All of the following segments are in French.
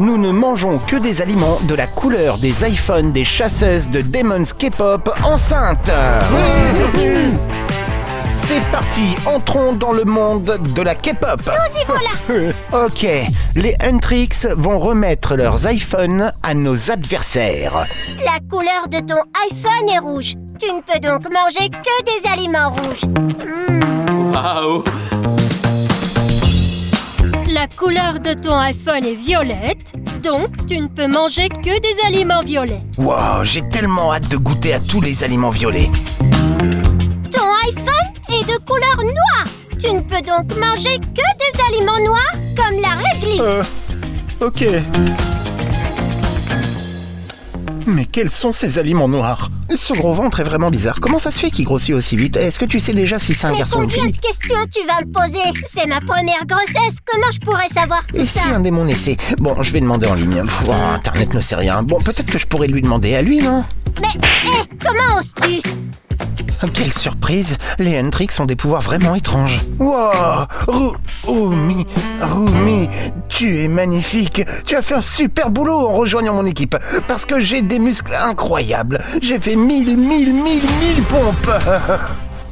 nous ne mangeons que des aliments de la couleur des iPhones des chasseuses de Demons K-pop enceintes. C'est parti, entrons dans le monde de la K-pop. Nous y voilà. Ok, les Huntrix vont remettre leurs iPhones à nos adversaires. La couleur de ton iPhone est rouge. Tu ne peux donc manger que des aliments rouges. Waouh! La couleur de ton iPhone est violette, donc tu ne peux manger que des aliments violets. Wow, j'ai tellement hâte de goûter à tous les aliments violets. Ton iPhone est de couleur noire. Tu ne peux donc manger que des aliments noirs comme la réglisse. Ok. Mais quels sont ces aliments noirs? Ce gros ventre est vraiment bizarre. Comment ça se fait qu'il grossit aussi vite? Est-ce que tu sais déjà si c'est un Mais garçon ou une combien fille? de questions tu vas me poser? C'est ma première grossesse. Comment je pourrais savoir tout Et ça? si un démon naissait? Bon, je vais demander en ligne. Internet ne sait rien. Bon, peut-être que je pourrais lui demander à lui, non? Mais, comment oses-tu? Quelle surprise! Les Huntrix ont des pouvoirs vraiment étranges. Wow! Rumi, tu es magnifique! Tu as fait un super boulot en rejoignant mon équipe. Parce que j'ai des muscles incroyables. J'ai fait 1000 pompes!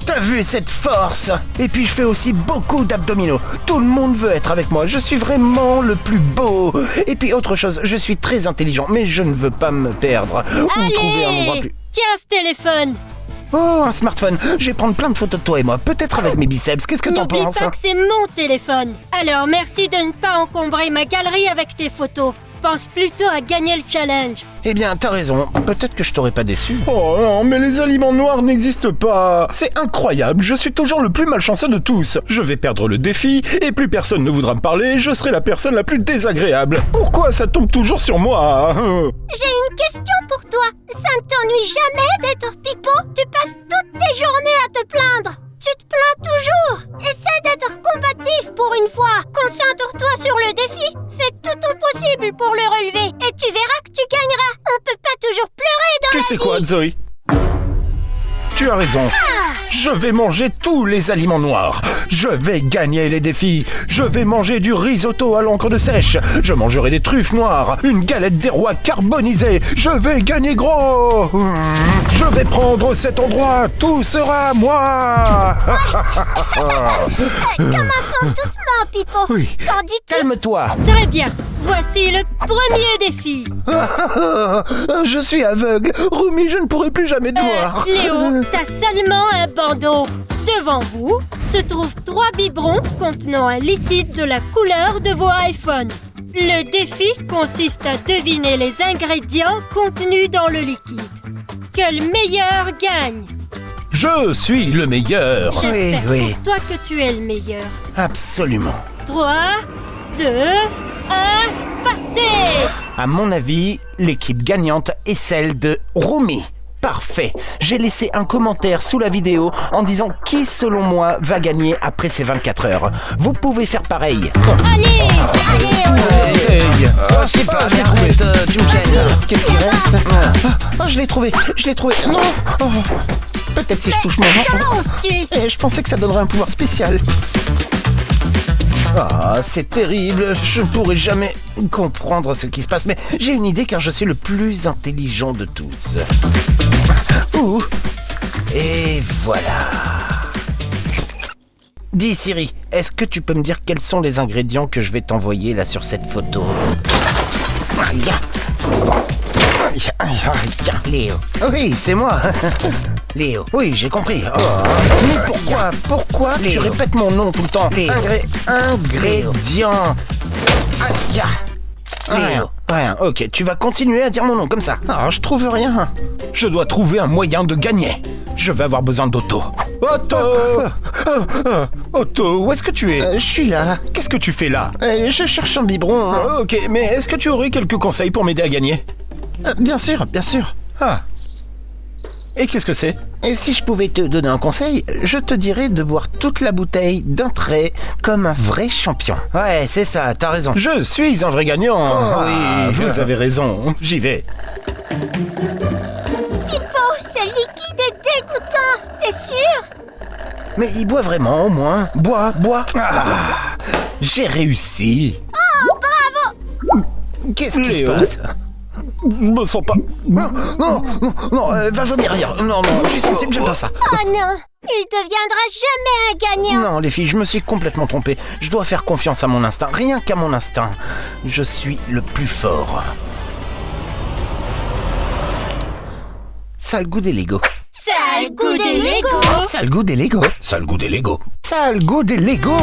T'as vu cette force? Et puis je fais aussi beaucoup d'abdominaux. Tout le monde veut être avec moi. Je suis vraiment le plus beau. Et puis autre chose, je suis très intelligent, mais je ne veux pas me perdre. Ou trouver un endroit plus... Tiens ce téléphone. Oh, un smartphone. Je vais prendre plein de photos de toi et moi. Peut-être avec mes biceps. Qu'est-ce que t'en N'oublie penses? pas que c'est mon téléphone. Alors merci de ne pas encombrer ma galerie avec tes photos. Pense plutôt à gagner le challenge. Eh bien, t'as raison. Peut-être que je t'aurais pas déçu. Oh non, mais les aliments noirs n'existent pas. C'est incroyable. Je suis toujours le plus malchanceux de tous. Je vais perdre le défi et plus personne ne voudra me parler. Je serai la personne la plus désagréable. Pourquoi ça tombe toujours sur moi? J'ai une question pour toi. Ça ne t'ennuie jamais d'être pipeau? Tu passes toutes tes journées à te plaindre. Tu te plains toujours. Essaie d'être combatif pour une fois. Concentre-toi sur le défi. Fais tout ton possible pour le relever. Et tu verras que tu gagneras. On peut pas toujours pleurer dans la vie. Tu sais quoi, Zoé? Tu as raison. Je vais manger tous les aliments noirs. Je vais gagner les défis. Je vais manger du risotto à l'encre de sèche. Je mangerai des truffes noires. Une galette des rois carbonisée. Je vais gagner gros. Je vais prendre cet endroit. Tout sera à moi. Commençons doucement, Pipo. Oui. Qu'en dis-tu? Calme-toi. Très bien. Voici le premier défi. Je suis aveugle. Rumi, je ne pourrai plus jamais te voir. Léo, t'as seulement un bandeau. Devant vous se trouvent 3 biberons contenant un liquide de la couleur de vos iPhones. Le défi consiste à deviner les ingrédients contenus dans le liquide. Que le meilleur gagne. Je suis le meilleur. J'espère Oui. pour toi que tu es le meilleur. Absolument. 3, 2, 1, partez! À mon avis, l'équipe gagnante est celle de Rumi. Parfait. J'ai laissé un commentaire sous la vidéo en disant qui, selon moi, va gagner après ces 24 heures. Vous pouvez faire pareil. Allez! Je sais pas, je l'ai trouvé. Tu me gênes. Qu'est-ce qui reste? Je l'ai trouvé. Non. Peut-être si je touche mon ventre. Comment oses-tu? Je pensais que ça donnerait un pouvoir spécial. C'est terrible. Je ne pourrai jamais comprendre ce qui se passe, mais j'ai une idée car je suis le plus intelligent de tous. Et voilà. Dis Siri, est-ce que tu peux me dire quels sont les ingrédients que je vais t'envoyer là sur cette photo? Léo. Oui, c'est moi. Léo. Oui, j'ai compris. Mais pourquoi tu répètes mon nom tout le temps? Ingrédients. Léo. Rien. Ok, tu vas continuer à dire mon nom comme ça. Je trouve rien. Je dois trouver un moyen de gagner. Je vais avoir besoin d'Otto. Otto, où est-ce que tu es? Je suis là. Qu'est-ce que tu fais là? Je cherche un biberon. Ok, mais est-ce que tu aurais quelques conseils pour m'aider à gagner? Bien sûr. Et qu'est-ce que c'est? Et si je pouvais te donner un conseil, je te dirais de boire toute la bouteille d'un trait comme un vrai champion. Ouais, c'est ça, t'as raison. Je suis un vrai gagnant. Oui, vous avez raison. J'y vais. Pipo, ce liquide est dégoûtant. T'es sûr? Mais il boit vraiment, au moins. Bois. J'ai réussi. Oh, bravo! Qu'est-ce qui se Léo. passe? Je me sens pas... Non, va vomir ailleurs. Non, je suis sensible, j'aime pas ça. Oh non, il deviendra jamais un gagnant. Non, les filles, je me suis complètement trompé. Je dois faire confiance à mon instinct, rien qu'à mon instinct. Je suis le plus fort. Ça a le goût des Lego. Ça a le goût des Lego. Ça a le goût des Lego. Ça a le goût des Lego. Ça a le goût des Lego.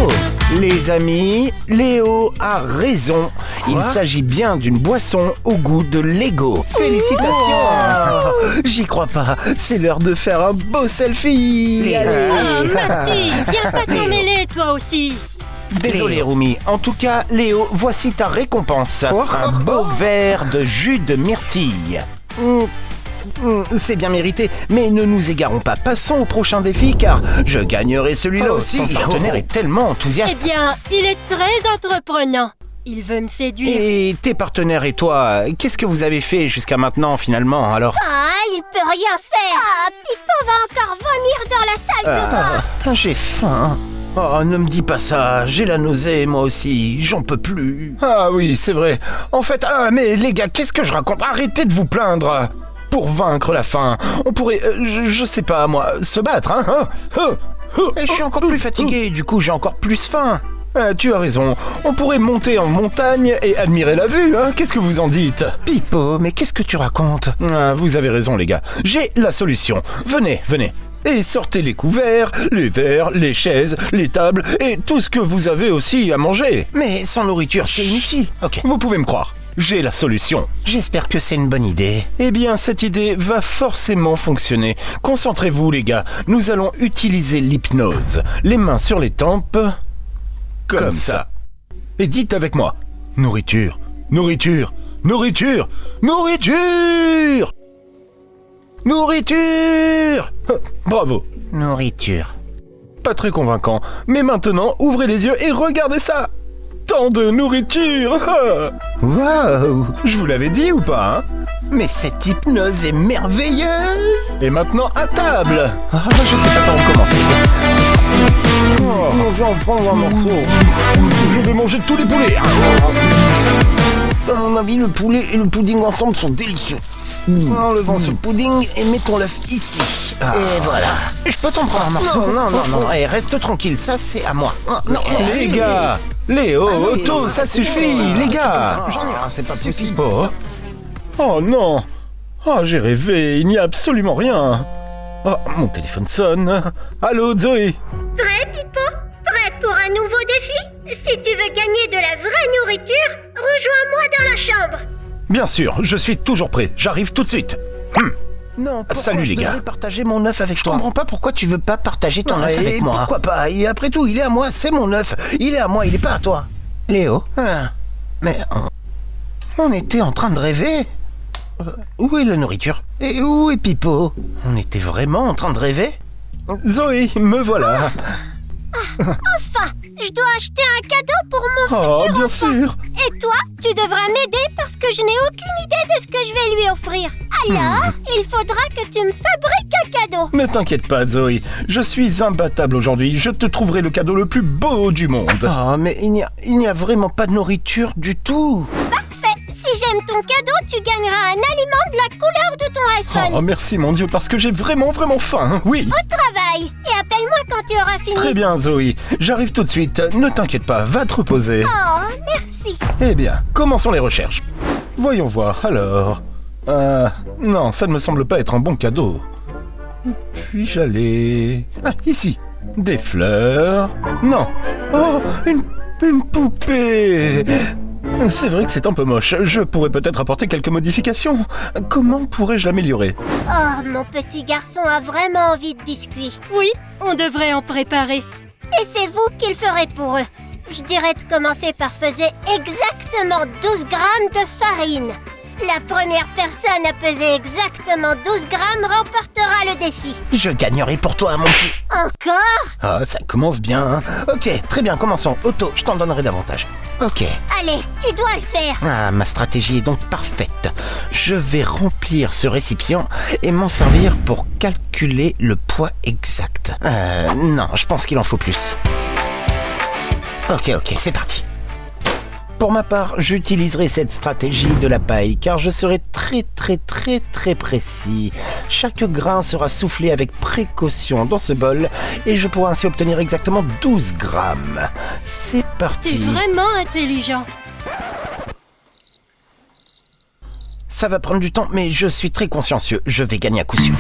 Les amis, Léo a raison. Il s'agit bien d'une boisson au goût de Lego. Félicitations. J'y crois pas. C'est l'heure de faire un beau selfie. Ah, Marty, viens pas t'en mêler, toi aussi. Désolé, Rumi. En tout cas, Léo, voici ta récompense. Un beau verre de jus de myrtille. C'est bien mérité, mais ne nous égarons pas. Passons au prochain défi, car je gagnerai celui-là aussi. Ton partenaire est tellement Eh enthousiaste. bien, il est très entreprenant. Il veut me séduire. Et tes partenaires et toi, qu'est-ce que vous avez fait jusqu'à maintenant, finalement, alors? Ah, il peut rien faire. Ah, Pipo va encore vomir dans la salle de bain. J'ai faim. Oh, ne me dis pas ça, j'ai la nausée, moi aussi, j'en peux plus. Ah oui, c'est vrai. En fait, mais les gars, qu'est-ce que je raconte? Arrêtez de vous plaindre. Pour vaincre la faim, on pourrait, je sais pas moi, se battre, hein? Et je suis encore plus fatigué, du coup j'ai encore plus faim. Tu as raison, on pourrait monter en montagne et admirer la vue, hein? Qu'est-ce que vous en dites? Pipo, mais qu'est-ce que tu racontes? Vous avez raison les gars, j'ai la solution. Venez. Et sortez les couverts, les verres, les chaises, les tables et tout ce que vous avez aussi à manger. Mais sans nourriture, c'est inutile. Ok. Vous pouvez me croire. J'ai la solution. J'espère que c'est une bonne idée. Eh bien, cette idée va forcément fonctionner. Concentrez-vous, les gars. Nous allons utiliser l'hypnose. Les mains sur les tempes. Comme ça. Et dites avec moi. Nourriture. Nourriture. Nourriture. Nourriture. Nourriture. Bravo. Nourriture. Pas très convaincant. Mais maintenant, ouvrez les yeux et regardez ça. Tant de nourriture. Waouh. Je vous l'avais dit ou pas, hein? Mais cette hypnose est merveilleuse. Et maintenant, à table. Je sais pas par où commencer. Je vais en prendre un morceau. Je vais manger tous les poulets. À mon avis, le poulet et le pudding ensemble sont délicieux. Enlevons ce pudding et mettons l'œuf ici. Et voilà. Je peux t'en prendre un morceau? Non. Hey, reste tranquille, ça c'est à moi. Non, les gars, Léo, Otto, ça suffit, les gars. C'est pas possible. Oh non. Oh, j'ai rêvé, il n'y a absolument rien. Oh, mon téléphone sonne. Allô, Zoé? Prêt, Pipo? Prêt pour un nouveau défi? Si tu veux gagner de la vraie nourriture, rejoins-moi dans la chambre. Bien sûr, je suis toujours prêt. J'arrive tout de suite. Non, salut les gars. Je partager mon œuf avec toi. Je comprends pas pourquoi tu veux pas partager ton œuf avec moi. Pourquoi pas? Et après tout, il est à moi, c'est mon œuf. Il est à moi, il est pas à toi. Léo? Mais on était en train de rêver. Où est la nourriture? Et où est Pipo? On était vraiment en train de rêver? Zoé, me voilà. Enfin, je dois acheter un cadeau pour mon futur bien enfant. sûr. Et toi, tu devras m'aider parce que je n'ai aucune idée de ce que je vais lui offrir. Alors, il faudra que tu me fabriques un cadeau. Ne t'inquiète pas, Zoé. Je suis imbattable aujourd'hui. Je te trouverai le cadeau le plus beau du monde. Mais il n'y a vraiment pas de nourriture du tout. Parfait. Si j'aime ton cadeau, tu gagneras un aliment de la couleur de ton iPhone. Oh, merci mon Dieu, parce que j'ai vraiment faim. Oui. Au travail. Et appelle-moi quand tu auras fini. Très bien, Zoé. J'arrive tout de suite. Ne t'inquiète pas, va te reposer. Oh, merci. Eh bien, commençons les recherches. Voyons voir, alors... non, ça ne me semble pas être un bon cadeau. Puis-je aller... ici. Des fleurs... Non. Oh, une poupée. C'est vrai que c'est un peu moche. Je pourrais peut-être apporter quelques modifications. Comment pourrais-je l'améliorer? Oh, mon petit garçon a vraiment envie de biscuits. Oui, on devrait en préparer. Et c'est vous qui le ferez pour eux. Je dirais de commencer par peser exactement 12 grammes de farine. La première personne à peser exactement 12 grammes remportera le défi. Je gagnerai pour toi, mon petit. Encore? Ça commence bien. Ok, très bien, commençons. Otto, je t'en donnerai davantage. Ok. Allez, tu dois le faire. Ma stratégie est donc parfaite. Je vais remplir ce récipient et m'en servir pour calculer le poids exact. Non, je pense qu'il en faut plus. Ok, c'est parti. Pour ma part, j'utiliserai cette stratégie de la paille car je serai très précis. Chaque grain sera soufflé avec précaution dans ce bol et je pourrai ainsi obtenir exactement 12 grammes. C'est parti. T'es vraiment intelligent. Ça va prendre du temps, mais je suis très consciencieux. Je vais gagner à coup sûr.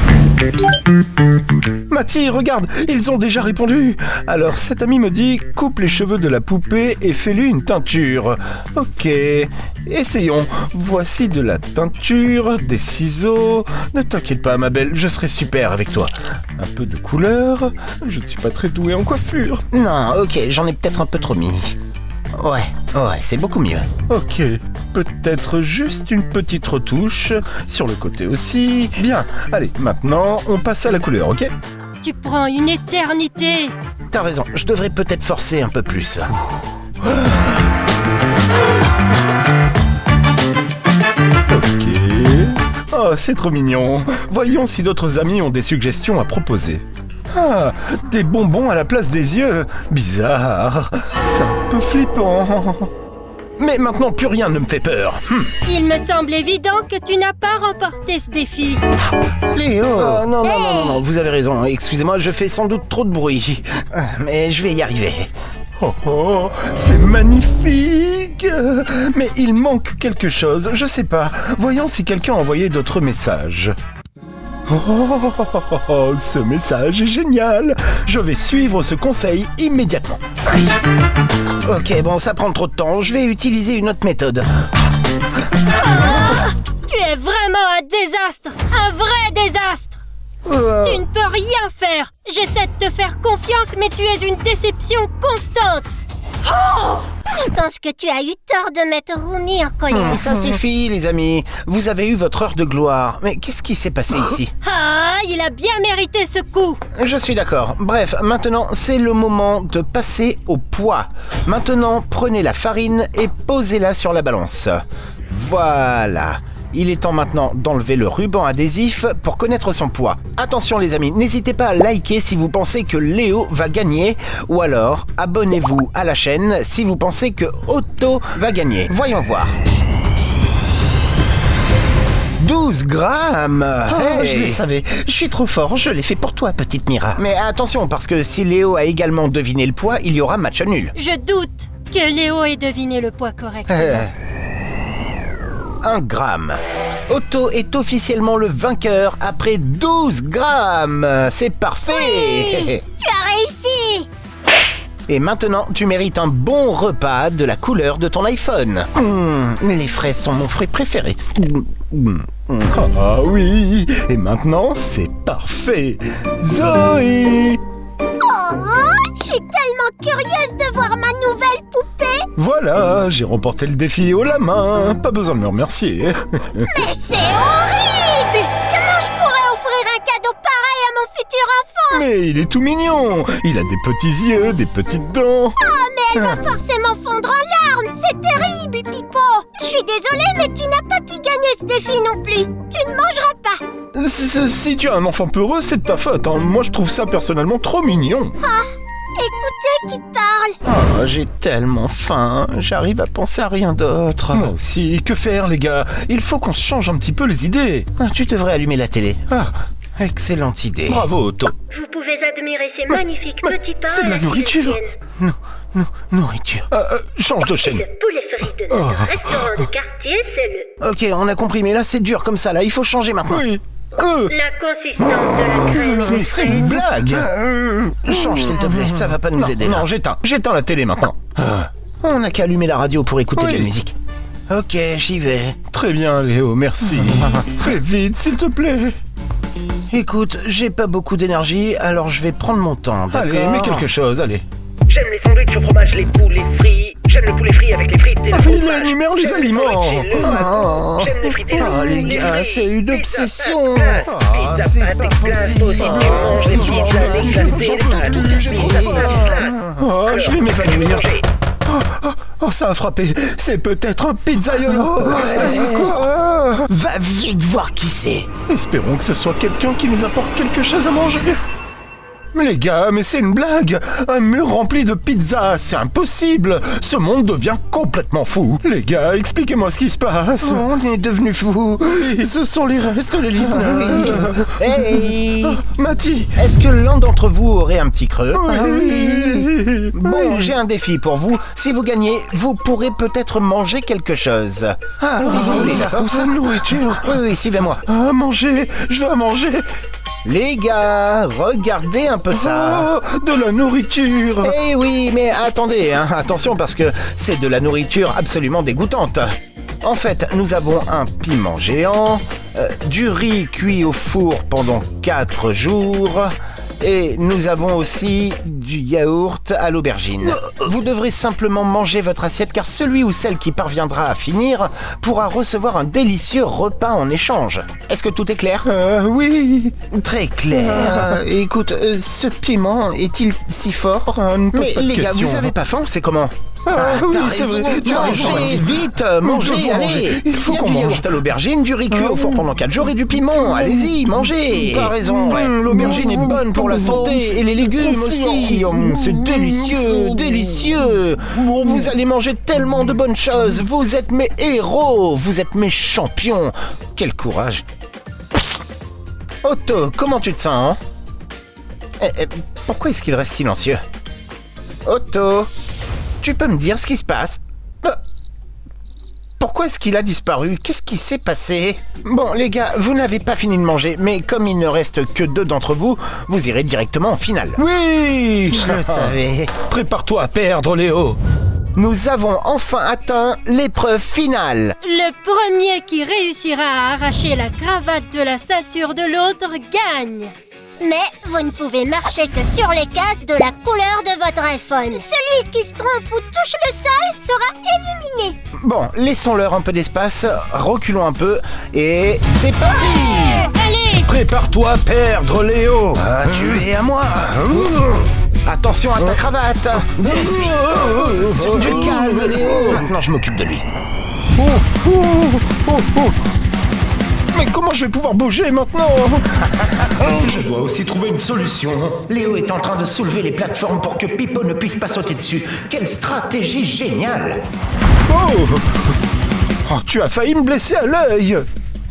Mathie, regarde, ils ont déjà répondu. Alors, cet ami me dit, coupe les cheveux de la poupée et fais-lui une teinture. Ok, essayons. Voici de la teinture, des ciseaux. Ne t'inquiète pas, ma belle, je serai super avec toi. Un peu de couleur. Je ne suis pas très doué en coiffure. Non, ok, j'en ai peut-être un peu trop mis. Ouais, c'est beaucoup mieux. Ok, peut-être juste une petite retouche, sur le côté aussi. Bien, allez, maintenant, on passe à la couleur, ok? Tu prends une éternité. T'as raison, je devrais peut-être forcer un peu plus. Ok. Oh, c'est trop mignon. Voyons si d'autres amis ont des suggestions à proposer. Ah, des bonbons à la place des yeux. Bizarre. C'est un peu flippant. Mais maintenant, plus rien ne me fait peur. Il me semble évident que tu n'as pas remporté ce défi. Léo non, vous avez raison. Excusez-moi, je fais sans doute trop de bruit. Mais je vais y arriver. Oh, c'est magnifique. Mais il manque quelque chose, je sais pas. Voyons si quelqu'un a envoyé d'autres messages. Oh, ce message est génial. Je vais suivre ce conseil immédiatement. Ok, bon, ça prend trop de temps. Je vais utiliser une autre méthode. Tu es vraiment un désastre. Un vrai désastre. Tu ne peux rien faire. J'essaie de te faire confiance, mais tu es une déception constante. Je pense que tu as eu tort de mettre Rumi en colère. Ça suffit, les amis. Vous avez eu votre heure de gloire. Mais qu'est-ce qui s'est passé ici? Ah, il a bien mérité ce coup. Je suis d'accord. Bref, maintenant, c'est le moment de passer au poids. Maintenant, prenez la farine et posez-la sur la balance. Voilà. Il est temps maintenant d'enlever le ruban adhésif pour connaître son poids. Attention les amis, n'hésitez pas à liker si vous pensez que Léo va gagner ou alors abonnez-vous à la chaîne si vous pensez que Otto va gagner. Voyons voir. 12 grammes. Je le savais, je suis trop fort, je l'ai fait pour toi petite Mira. Mais attention parce que si Léo a également deviné le poids, il y aura match nul. Je doute que Léo ait deviné le poids correct. 1 gramme. Otto est officiellement le vainqueur après 12 grammes. C'est parfait. Oui, tu as réussi. Et maintenant, tu mérites un bon repas de la couleur de ton iPhone. Les fraises sont mon fruit préféré. Ah oui. Et maintenant, c'est parfait. Zoé. Oh, je suis tellement curieuse de voir ma nouvelle poupée. Voilà, j'ai remporté le défi haut la main. Pas besoin de me remercier. Mais c'est horrible. Comment je pourrais offrir un cadeau pareil à mon futur enfant? Mais il est tout mignon. Il a des petits yeux, des petites dents. Oh, mais elle va forcément fondre en larmes. C'est terrible, Pipo. Je suis désolée, mais tu n'as pas pu gagner ce défi non plus. Tu ne mangeras pas. Si tu as un enfant peureux, c'est de ta faute. Hein. Moi, je trouve ça personnellement trop mignon. Écoutez qui parle. J'ai tellement faim, j'arrive à penser à rien d'autre. Moi aussi, que faire les gars? Il faut qu'on se change un petit peu les idées. Tu devrais allumer la télé. Excellente idée. Bravo Otto. Vous pouvez admirer ces magnifiques petits pains. C'est de la nourriture. Nourriture. Change de chaîne. Le poulet frit de notre restaurant de quartier, c'est le... Ok, on a compris, mais là c'est dur comme ça, là, il faut changer maintenant. Oui. La consistance de la crème. Mais c'est une blague. Change s'il te plaît, ça va pas nous aider là. Non, j'éteins la télé maintenant. On n'a qu'à allumer la radio pour écouter de la musique. Ok, j'y vais. Très bien Léo, merci. Fais vite s'il te plaît. Écoute, j'ai pas beaucoup d'énergie, alors je vais prendre mon temps, d'accord? Allez, mets quelque chose, allez. J'aime les sandwichs au fromage, les poulets frits. J'aime le poulet frit avec les frites et le fromage. Il énumère les J'aime aliments. sandwichs et le matin. J'aime les frites et le les poulet gars, frit. c'est une Pizza obsession. pâte, C'est pizza pas pâte glace possible. aussi. Tu manges les pizzas, les glacés, les pâtes, tout les casser. pizzas glace. Je vais m'évanouir. Oh, ça a frappé. C'est peut-être un pizzaiolo. Va vite voir qui c'est. Espérons que ce soit quelqu'un qui nous apporte quelque chose à manger. Les gars, mais c'est une blague. Un mur rempli de pizza, c'est impossible. Ce monde devient complètement fou. Les gars, expliquez-moi ce qui se passe. On est devenu fou. Oui, ce sont les restes, les l'hypnose. Hey, Mati. est-ce que l'un d'entre vous aurait un petit creux? Oui. Bon, j'ai un défi pour vous. Si vous gagnez, vous pourrez peut-être manger quelque chose. Ah, si, d'accord. Où ça, nourriture? Oui, suivez-moi. Ah, manger. Je veux manger. Les gars, regardez un peu ça. Oh, de la nourriture. Eh oui, mais attendez, hein, attention parce que c'est de la nourriture absolument dégoûtante. En fait, nous avons un piment géant, du riz cuit au four pendant 4 jours, et nous avons aussi du yaourt à l'aubergine. Vous devrez simplement manger votre assiette car celui ou celle qui parviendra à finir pourra recevoir un délicieux repas en échange. Est-ce que tout est clair? Oui. Très clair. Écoute, ce piment est-il si fort? Ne pose Mais pas de les gars, questions. vous savez pas faim, c'est comment? Oui, t'as c'est raison, vrai. Tu as raison, mangez Mati. vite, Nous mangez, devons allez. manger. Il faut y a qu'on du mange. yaourt à l'aubergine, du riz cuit au four pendant 4 jours et du piment. Allez-y, mangez. T'as raison, l'aubergine est bonne pour la santé et les légumes aussi. C'est délicieux, délicieux. Vous allez manger tellement de bonnes choses. Vous êtes mes héros, vous êtes mes champions. Quel courage. Otto, comment tu te sens, hein? Pourquoi est-ce qu'il reste silencieux? Otto, tu peux me dire ce qui se passe? Pourquoi est-ce qu'il a disparu? Qu'est-ce qui s'est passé? Bon, les gars, vous n'avez pas fini de manger, mais comme il ne reste que 2 d'entre vous, vous irez directement en finale. Oui. Je le savais. Prépare-toi à perdre, Léo. Nous avons enfin atteint l'épreuve finale. Le premier qui réussira à arracher la cravate de la ceinture de l'autre gagne. Mais vous ne pouvez marcher que sur les cases de la couleur de votre iPhone. Celui qui se trompe ou touche le sol sera éliminé. Bon, laissons-leur un peu d'espace, reculons un peu, et c'est parti! Allez, Prépare-toi à perdre, Léo. Ah, tu es à moi! Attention à ta cravate! Sur du case, Léo! Maintenant, je m'occupe de lui. Mais comment je vais pouvoir bouger maintenant? Je dois aussi trouver une solution. Léo est en train de soulever les plateformes pour que Pipo ne puisse pas sauter dessus. Quelle stratégie géniale! Oh, tu as failli me blesser à l'œil.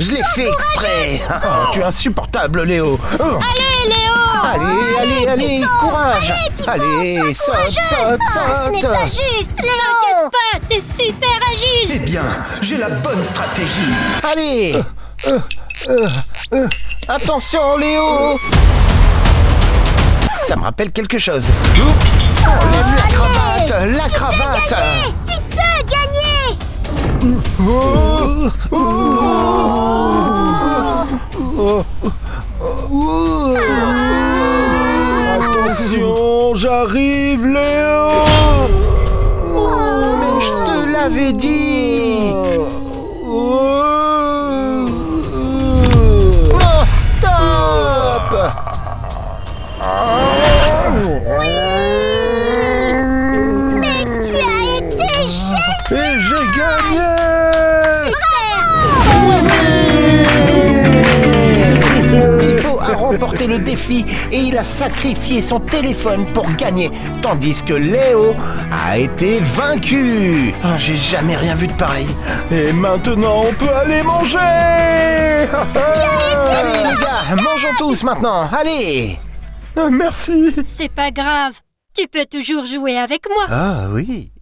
Je l'ai fait exprès! Oh, tu es insupportable, Léo. allez Léo! Allez, courage! Allez, saute! Ce n'est pas juste, Léo. Pas, t'es super agile! Eh bien, j'ai la bonne stratégie! Allez! Attention, Léo! Ça me rappelle quelque chose. Enlève la cravate! Tu peux gagner. Attention, j'arrive, Léo. Mais je te l'avais dit! Oh, stop! Mais tu as été génial. Et j'ai gagné. Pipo a remporté le défi et il a sacrifié son téléphone pour gagner, tandis que Léo a été vaincu. Ah, j'ai jamais rien vu de pareil. Et maintenant, on peut aller manger. Allez les gars, mangeons tous maintenant, allez! Merci. C'est pas grave, tu peux toujours jouer avec moi. Ah oui.